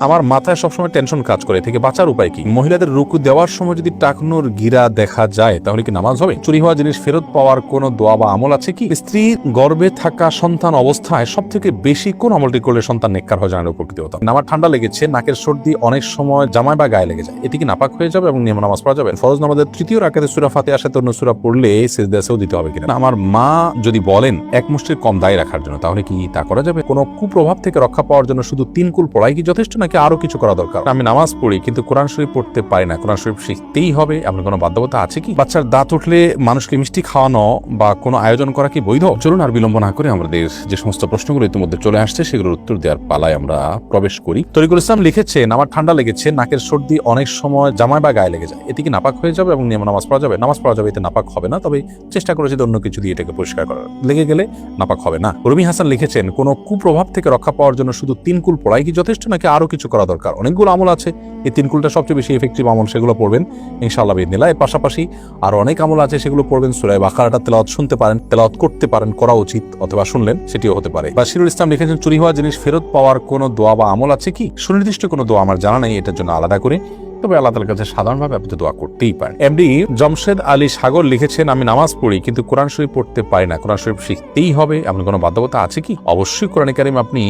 আমার মাথায় সবসময় টেনশন কাজ করে, থেকে বাঁচার উপায় কি? মহিলাদের রুকু দেওয়ার সময় যদি টাকনুর গিরা দেখা যায় তাহলে কি নামাজ হবে? চুরি হওয়া জিনিস ফেরত পাওয়ার কোনো দোয়া বা আমল আছে কি? স্ত্রীর গর্ভে থাকা সন্তান অবস্থায় সব থেকে বেশি কোন আমলটি করলে সন্তান নেককার হয় জানার উপকৃত হতাম। আমার ঠান্ডা লেগেছে, নাকের সর্দি অনেক সময় জামায় বা গায়ে লেগে যায়, এটি কি নাপাক হয়ে যাবে এবং নিয়ম নামাজ পড়া যাবে? ফরজ নামাজের তৃতীয় রাকাতে সূরা ফাতিহার সাথে অন্য সূরা পড়লে সিজদাতেও দিতে হবে কিনা? আমার মা যদি বলেন এক মুষ্টির কম দায় রাখার জন্য, তাহলে কি তা করা যাবে? কোনো কুপ্রভাব থেকে রক্ষা পাওয়ার জন্য শুধু 3 কুল পড়াই কি যথেষ্ট, নাকি আরো কিছু করা দরকার? আমি নামাজ পড়ি কিন্তু কোরআন শরীফ পড়তে পারি না, কোরআন শরীফ শিখতেই হবে এমন কোনো বাধ্যবাধকতা আছে কি? বাচ্চার দাঁত উঠলে মানুষকে মিষ্টি খাওয়ানো বা কোনো আয়োজন করা কি বৈধ? চলুন আর বিলম্ব না করে আমাদের যে সমস্ত প্রশ্নগুলো ইতিমধ্যে চলে আসছে সেগুলোর উত্তর দেওয়ার পালায় আমরা প্রবেশ করি। তরিকুল ইসলাম লিখেছেন, আমার ঠান্ডা লেগেছে, নাকের সর্দি অনেক সময় জামায় বা গায়ে লেগে যায়, এটি কি নাপাক হয়ে যাবে এবং নিয়ম নামাজ পড়া যাবে? নামাজ পড়া যাবে, এতে নাপাক হবে না, তবে চেষ্টা করেছি অন্য কিছু দিয়ে এটাকে পরিষ্কার করার, লেগে গেলে নাপাক হবে না। রুমি হাসান লিখেছেন, কোনো কুপ্রভাব থেকে রক্ষা পাওয়ার জন্য শুধু 3 কুল পড়াই কি যথেষ্ট, নাকি আরো কিছু করা দরকার? অনেকগুলো আমল আছে, এই 3 কুলটা সবচেয়ে বেশি এফেক্টিভ আমল, সেগুলো পড়বেন ইনশাআল্লাহ বিইذনিল্লাহ। এর পাশাপাশি আরো অনেক আমল আছে, সেগুলো পড়বেন। সূরা বাকারাটা তেলাওয়াত শুনতে পারেন, তেলাওয়াত করতে পারেন, করা উচিত, অথবা শুনলেন সেটিও হতে পারে। বাশিরুল ইসলাম লিখেছেন, চুরি হওয়া জিনিস ফেরত পাওয়ার কোনো দোয়া বা আমল আছে কি? সুনির্দিষ্ট কোনো দোয়া আমার জানা নেই এটার জন্য আলাদা করে, তবে আল্লাহ তাআলার কাছে সাধারণভাবে আপনি দোয়া করতেই পারেন। এমডি জমশেদ আলী সাগর লিখেছেন, আমি নামাজ পড়ি কিন্তু কোরআন শরীফ পড়তে পারি না, কোরআন শরীফ শিখতেই হবে এমন কোনো বাধ্যবাধকতা আছে কি? অবশ্যই কোরআনে কারীম আপনি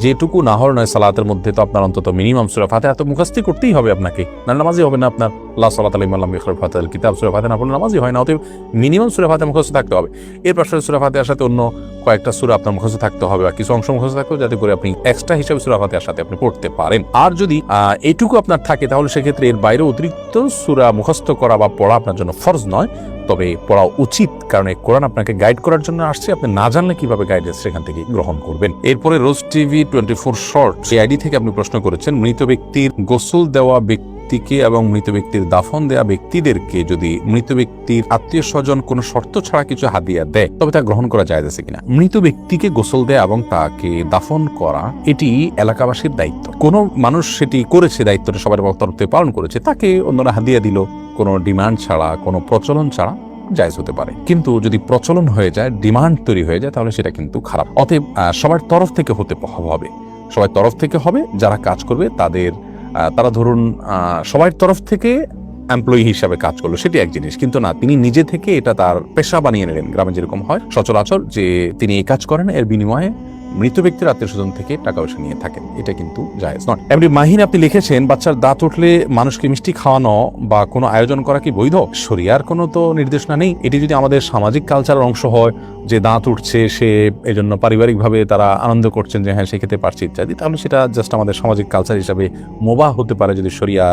যেটুকু নাহর নয় সালাতের মধ্যে তো আপনার অন্তত মিনিমাম সূরা ফাতিহা তো মুখস্থ করতেই হবে আপনাকে, না নামাজই হবে না আপনার। লা সালাতা লিমান লাম ইয়াকরা ফাতিহাল কিতাব, সূরা ফাতিহা না পড়লে নামাজই হয় না। অতএব মিনিমাম সূরা ফাতিহা মুখস্থ থাকতে হবে। এর পাশাপাশি সূরা ফাতিহার সাথে অন্য কয়েকটা সূরা আপনার মুখস্থ থাকতে হবে বা কিছু অংশ মুখস্থ থাকতে হবে, যাতে করে আপনি এক্সট্রা হিসেবে সূরা ফাতিহার সাথে আপনি পড়তে পারেন। আর যদি এইটুকু আপনার থাকে তাহলে সেক্ষেত্রে এর বাইরে অতিরিক্ত সূরা মুখস্থ করা বা পড়া আপনার জন্য ফরজ নয়, তবে পড়া উচিত, কারণ এই কোরআন আপনাকে গাইড করার জন্য আসছে। আপনি না জানলে কিভাবে গাইডেন্স সেখান থেকে গ্রহণ করবেন? এরপরে রোজ টিভি 24 শর্ট এই আইডি থেকে আপনি প্রশ্ন করেছেন, মৃত ব্যক্তির গোসল দেওয়া ব্যক্তিকে এবং মৃত ব্যক্তির দাফন দেওয়া ব্যক্তিদেরকে যদি মৃত ব্যক্তির আত্মীয় স্বজন কোনো শর্ত ছাড়া কিছু হাদিয়া দেয় তবে তা গ্রহণ করা যায় আছে কিনা? মৃত ব্যক্তিকে গোসল দেয়া এবং তাকে দাফন করা এটি এলাকাবাসীর দায়িত্ব। কোনো মানুষ সেটি করেছে, দায়িত্বটা সবার তরফ থেকে পালন করেছে, তাকে অন্যরা হাদিয়া দিল কোনো ডিমান্ড ছাড়া, কোনো প্রচলন ছাড়া, জায়েজ হতে পারে। কিন্তু যদি প্রচলন হয়ে যায়, ডিমান্ড তৈরি হয়ে যায়, তাহলে সেটা কিন্তু খারাপ। অতএব সবার তরফ থেকে হতে হবে, সবার তরফ থেকে হবে। যারা কাজ করবে তারা ধরুন সবার তরফ থেকে এমপ্লয়ি হিসাবে কাজ করলো, সেটি এক জিনিস, কিন্তু না তিনি নিজে থেকে এটা তার পেশা বানিয়ে নিলেন। গ্রামে যেরকম হয় সচরাচর যে তিনি এই কাজ করেন, এর বিনিময়ে মৃত ব্যক্তির আত্মীয় স্বজন থেকে টাকা পয়সা নিয়ে থাকেন, এটা কিন্তু জায়েজ নয়। এমনি মাহিন আপনি লিখেছেন, বাচ্চার দাঁত উঠলে মানুষকে মিষ্টি খাওয়ানো বা কোনো আয়োজন করা কি বৈধ? শরিয়ার কোনো তো নির্দেশনা নেই। এটি যদি আমাদের সামাজিক কালচারের অংশ হয় যে দাঁত উঠছে, সে এই জন্য পারিবারিকভাবে তারা আনন্দ করছেন যে হ্যাঁ সে খেতে পারছে ইত্যাদি, তাহলে সেটা জাস্ট আমাদের সামাজিক কালচার হিসাবে মোবাহ হতে পারে যদি শরিয়া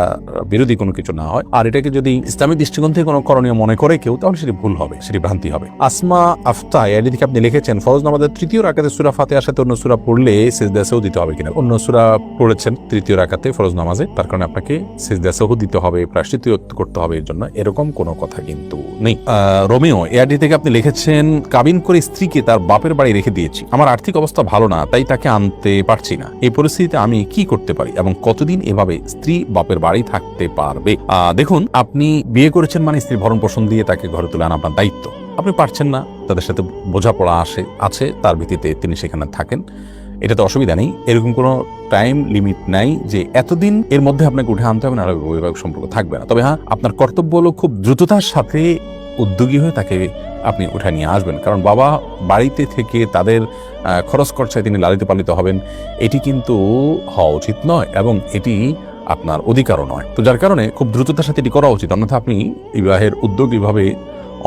বিরোধী কোনো কিছু না হয়। আর এটাকে যদি ইসলামিক দৃষ্টিকোণ থেকে কোনো করণীয় মনে করে কেউ, তাহলে সেটি ভুল হবে, সেটি ভ্রান্তি হবে। আসমা আফতা এটি থেকে আপনি লিখেছেন, ফরজ নামাজের তৃতীয় রাকাতে সূরা ফাতিহার সাথে অন্য সূরা পড়লে সিজদাতেও দিতে হবে কিনা? অন্য সূরা পড়েছেন তৃতীয় রাকাতে ফরজ নামাজে, তার কারণে আপনাকে সিজদাতেও দিতে হবে, প্রায়শ্চিত্ত করতে হবে, এর জন্য এরকম কোনো কথা কিন্তু নেই। রোমিও এআরডি থেকে আপনি লিখেছেন, কাবিন করে স্ত্রীকে তার বাপের বাড়ি রেখে দিয়েছি, আমার আর্থিক অবস্থা ভালো না, তাই তাকে আনতে পারছি না, এই পরিস্থিতিতে আমি কি করতে পারি এবং কতদিন এভাবে স্ত্রী বাপের বাড়ি থাকতে পারবে? দেখুন, আপনি বিয়ে করেছেন মানে স্ত্রীর ভরণ পোষণ দিয়ে তাকে ঘরে তুলে আনা আপনার দায়িত্ব। আপনি পারছেন না, তাদের সাথে বোঝাপড়া আছে, তার ভিত্তিতে তিনি সেখানে থাকেন, এটাতে অসুবিধা নেই। এরকম কোনো টাইম লিমিট নাই যে এতদিন এর মধ্যে আপনাকে উঠে আনতে হবে, না বৈবাহিক সম্পর্ক থাকবে না। তবে হ্যাঁ, আপনার কর্তব্য হলো খুব দ্রুততার সাথে উদ্যোগী হয়ে তাকে আপনি উঠে নিয়ে আসবেন, কারণ বাবা বাড়িতে থেকে তাদের খরচ খরচায় তিনি লালিত পালিত হবেন, এটি কিন্তু হওয়া উচিত নয় এবং এটি আপনার অধিকারও নয়। তো যার কারণে খুব দ্রুততার সাথে এটি করা উচিত, অন্যথা আপনি বিবাহের উদ্যোগ এভাবে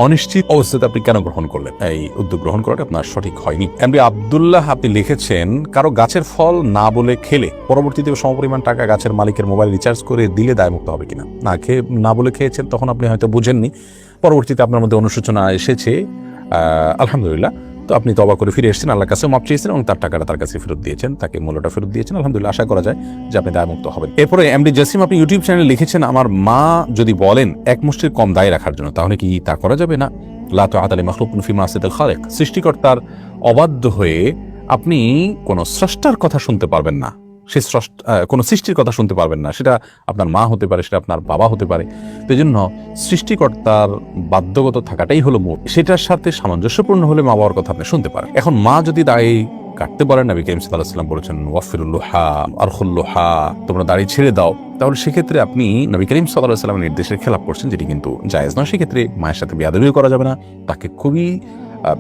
অনিশ্চিত অবস্থাতে আপনি কেন গ্রহণ করলেন? এই উদ্যোগ গ্রহণ করাটা আপনার সঠিক হয়নি। এমডি আব্দুল্লাহ আপনি লিখেছেন, কারো গাছের ফল না বলে খেলে পরবর্তীতে সমপরিমাণ টাকা গাছের মালিকের মোবাইল রিচার্জ করে দিলে দায়মুক্ত হবে কিনা? না বলে খেয়েছেন, তখন আপনি হয়তো বুঝেননি, পরবর্তীতে আপনার মধ্যে অনুশোচনা এসেছে, আলহামদুলিল্লাহ, তো আপনি তওবা করে ফিরে এসেছেন, আল্লাহর কাছে মাপ চেয়েছেন এবং তার টাকাটা তার কাছে ফেরত দিয়েছেন, তাকে মূল্যটা ফেরত দিয়েছেন, আলহামদুলিল্লাহ, আশা করা যায় যে আপনি দায়মুক্ত হবেন। এরপরে এমডি জসিম আপনি ইউটিউব চ্যানেলে লিখেছেন, আমার মা যদি বলেন এক মুষ্টির কম দায় রাখার জন্য, তাহলে কি তা করা যাবে না? লা তাআতা লিমাখলুকিন ফি মাসিয়াতিল খালিক, সৃষ্টিকর্তার অবাধ্য হয়ে আপনি কোন স্রষ্টার কথা শুনতে পারবেন না, সে কোনো সৃষ্টির কথা শুনতে পারবেন না, সেটা আপনার মা হতে পারে, সেটা আপনার বাবা হতে পারে। তো এই জন্য সৃষ্টিকর্তার বাধ্যগত থাকাটাই হলো মূল, সেটার সাথে সামঞ্জস্যপূর্ণ হলে মা বাবার কথা আপনি শুনতে পারেন। এখন মা যদি কাটতে পারেন, নবী করিম সাল্লাল্লাহু আলাইহি ওয়াসাল্লাম বলেছেন ওয়াফিরুল্লুহা আরখুল্লুহা, তোমরা দাড়ি ছেড়ে দাও, তাহলে সেক্ষেত্রে আপনি নবী করিম সাল্লাল্লাহু আলাইহি ওয়াসাল্লামের নির্দেশের খেলাপ করছেন, যেটি কিন্তু জায়েজ নয়। সেক্ষেত্রে মায়ের সাথে বেয়াদবিও করা যাবে না, তাকে খুবই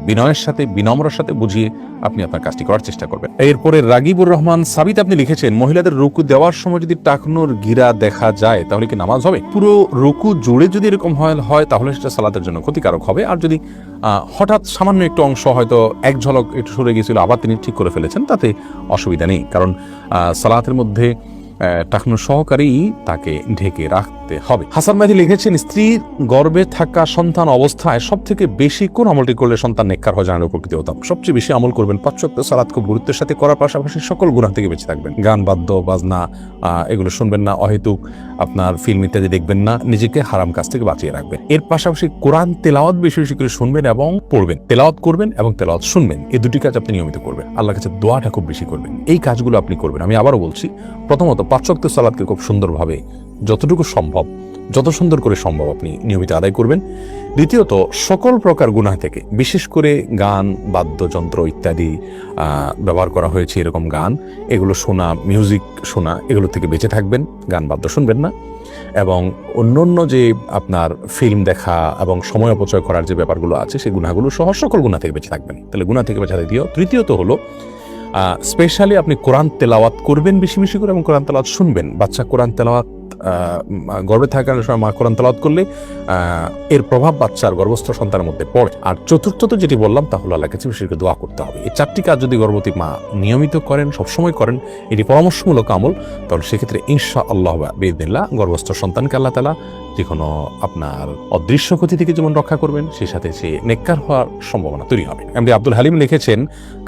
বিনয়ের সাথে বিনম্রর সাথে বুঝিয়ে আপনি আপনার কাজটি করার চেষ্টা করবেন। এরপরে রাগিবুর রহমান সাবিত আপনি লিখেছেন, মহিলাদের রুকু দেওয়ার সময় যদি টাকনোর গিরা দেখা যায় তাহলে কি নামাজ হবে? পুরো রুকু জুড়ে যদি এরকম হয় তাহলে সেটা সালাতের জন্য ক্ষতিকারক হবে। আর যদি হঠাৎ সামান্য একটু অংশ হয়তো এক ঝলক একটু সরে গিয়েছিল, আবার তিনি ঠিক করে ফেলেছেন, তাতে অসুবিধা নেই, কারণ সালাতের মধ্যে টাকনো সহকারেই তাকে ঢেকে রাখতে হবে। হাসান মাহি লিখেছেন, স্ত্রীর গর্ভে থাকা সন্তান অবস্থায় সব থেকে বেশি কোন আমলটি করলে সন্তান নেককার হয় জানার উপকৃত হতাম? সবচেয়ে বেশি আমল করবেন 5 ওয়াক্ত সালাত খুব গুরুত্বের সাথে করার পাশাপাশি সকল গুনাহ থেকে বেঁচে থাকবেন। গান বাদ্য বাজনা এগুলো শুনবেন না, অহেতুক আপনার ফিল্ম ইত্যাদি দেখবেন না, নিজেকে হারাম কাজ থেকে বাঁচিয়ে রাখবেন। এর পাশাপাশি কোরআন তেলাওয়াত বেশি বেশি করে শুনবেন এবং পড়বেন, তেলাওয়াত করবেন এবং তেলাওয়াত শুনবেন, এই দুটি কাজ আপনি নিয়মিত করবেন। আল্লাহর কাছে দোয়াটা খুব বেশি করবেন, এই কাজগুলো আপনি করবেন। আমি আবারও বলছি, প্রথমত 5 ওয়াক্ত সালাতকে খুব সুন্দরভাবে যতটুকু সম্ভব, যত সুন্দর করে সম্ভব আপনি নিয়মিত আদায় করবেন। দ্বিতীয়ত, সকল প্রকার গুনাহ থেকে, বিশেষ করে গান বাদ্যযন্ত্র ইত্যাদি ব্যবহার করা হয়েছে এরকম গান, এগুলো শোনা, মিউজিক শোনা, এগুলো থেকে বেঁচে থাকবেন, গান বাদ্য শুনবেন না। এবং অন্যান্য যে আপনার ফিল্ম দেখা এবং সময় অপচয় করার যে ব্যাপারগুলো আছে, সেই গুনাহগুলো সহ সকল গুনাহ থেকে বেঁচে থাকবেন। তাহলে গুনাহ থেকে বেঁচে থাকতে। তৃতীয়ত হলো স্পেশালি আপনি কোরআন তেলাওয়াত করবেন বেশি বেশি করে এবং কোরআন তেলাওয়াত শুনবেন। বাচ্চা কোরআন তেলাওয়াত গর্ভে থাকার সময় মা কোরআন তেলাওয়াত করলে এর প্রভাব বাচ্চার গর্ভস্থ সন্তানের মধ্যে পড়ে। আর চতুর্থত যেটি বললাম তা হলো আল্লাহর কাছে বিশেষ করে দোয়া করতে হবে। এই 4টি কাজ যদি গর্ভবতী মা নিয়মিত করেন, সবসময় করেন, এটি পরামর্শমূলক আমল, তাহলে সেক্ষেত্রে ইনশাআল্লাহ বিইذনিল্লাহ গর্ভস্থ সন্তানকে আল্লাহ তাআলা যে কোনো আপনার অদৃশ্য ক্ষতি থেকে যেমন রক্ষা করবেন, সেই সাথে সে নেককার হওয়ার সম্ভাবনা তৈরি হবে। এমডি আব্দুল হালিম লিখেছেন,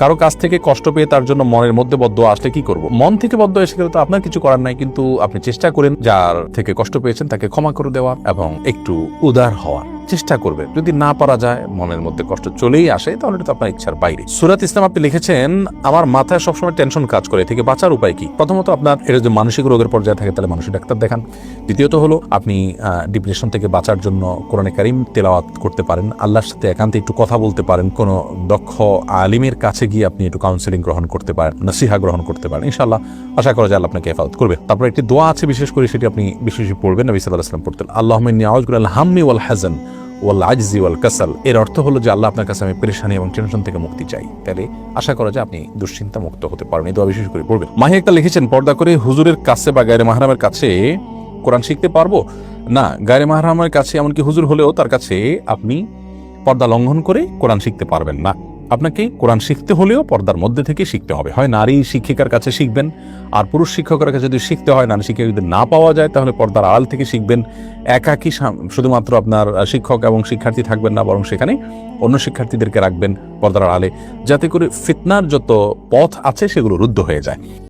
কারো কাছ থেকে কষ্ট পেয়ে তার জন্য মনের মধ্যে বদদোয়া আসলে কি করব? মন থেকে বদদোয়া এসে গেলে তো আপনার কিছু করার নাই, কিন্তু আপনি চেষ্টা করেন যার থেকে কষ্ট পেয়েছেন তাকে ক্ষমা করে দেওয়া এবং একটু উদার হওয়ার চেষ্টা করবেন। যদি না পারা যায়, মনের মধ্যে কষ্ট চলেই আসে, তাহলে এটা তো আপনার ইচ্ছার বাইরে। সূরাত ইসলাম আপনি লিখেছেন, আমার মাথায় সবসময় টেনশন কাজ করে, থেকে বাঁচার উপায় কি? প্রথমত, আপনার এটা যদি মানসিক রোগের পর্যায়ে থাকে তাহলে মানসিক ডাক্তার দেখান। দ্বিতীয়ত হলো, আপনি ডিপ্রেশন থেকে বাঁচার জন্য কোরআনে কারীম তেলাওয়াত করতে পারেন, আল্লাহর সাথে একান্তে একটু কথা বলতে পারেন, কোনো দক্ষ আলিমের কাছে গিয়ে আপনি একটু কাউন্সেলিং গ্রহণ করতে পারেন, নসিহা গ্রহণ করতে পারেন। ইনশাআল্লাহ আশা করা যায় আল্লাহ আপনাকে হেফাজত করবে। তারপর একটি দোয়া আছে, বিশেষ করে সেটি আপনি বেশি বেশি পড়বেন। নবী সাল্লাল্লাহু আলাইহি ওয়াসাল্লাম পড়তেন, আল্লাহুম্মা ইন্নী আউযু বিকাল হাম্মি ওয়াল হাযান ওয়াল আজজি ওয়াল কাসাল। এর অর্থ হলো যে আল্লাহ আপনার কাছে আমি পেরেশানি এবং টেনশন থেকে মুক্তি চাই। তাহলে আশা করা যায় আপনি দুশ্চিন্তা মুক্ত হতে পারবেন। এই দোয়া বিশেষ করে পড়বেন। মাহি একটা লিখেছেন, পর্দা করে হুজুরের কাছে বা গায়রে মাহরামের কাছে কোরআন শিখতে পারবো না? গায়রে মাহরামের কাছে, এমনকি হুজুর হলেও তার কাছে আপনি পর্দা লঙ্ঘন করে কোরআন শিখতে পারবেন না। আপনাকে কোরআন শিখতে হলেও পর্দার মধ্যে থেকে শিখতে হবে। হয় নারী শিক্ষিকার কাছে শিখবেন, আর পুরুষ শিক্ষকের কাছে যদি শিখতে হয়, নারী শিক্ষক যদি না পাওয়া যায়, তাহলে পর্দার আড়াল থেকে শিখবেন। একাকী শুধুমাত্র আপনার শিক্ষক এবং শিক্ষার্থী থাকবেন না, বরং সেখানে অন্য শিক্ষার্থীদেরকে রাখবেন পর্দার আড়ালে, যাতে করে ফিতনার যত পথ আছে সেগুলো রুদ্ধ হয়ে যায়।